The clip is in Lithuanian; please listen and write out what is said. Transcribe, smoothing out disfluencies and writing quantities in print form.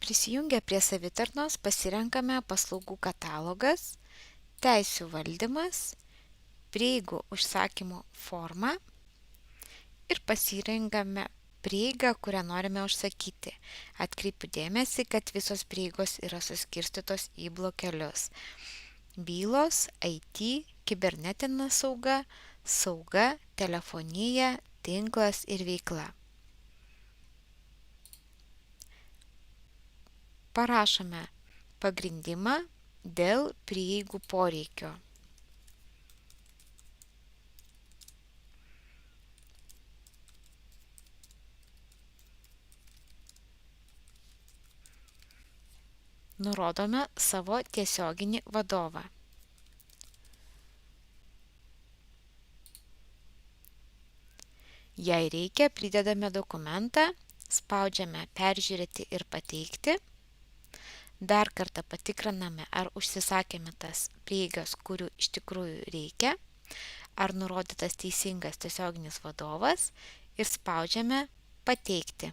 Prisijungę prie savitarnos pasirenkame paslaugų katalogas, teisių valdymas, prieigų užsakymo formą ir pasirenkame prieigą, kurią norime užsakyti. Atkreipiu dėmesį, kad visos prieigos yra suskirstytos į blokelius. Bylos, IT, kibernetinė sauga, sauga, telefonija, tinklas ir veikla. Parašome pagrindimą dėl prieigų poreikio. Nurodome savo tiesioginį vadovą. Jei reikia, pridedame dokumentą, spaudžiame peržiūrėti ir pateikti. Dar kartą patikriname, ar užsisakėme tas prieigas, kurių iš tikrųjų reikia, ar nurodytas teisingas tiesioginis vadovas ir spaudžiame pateikti.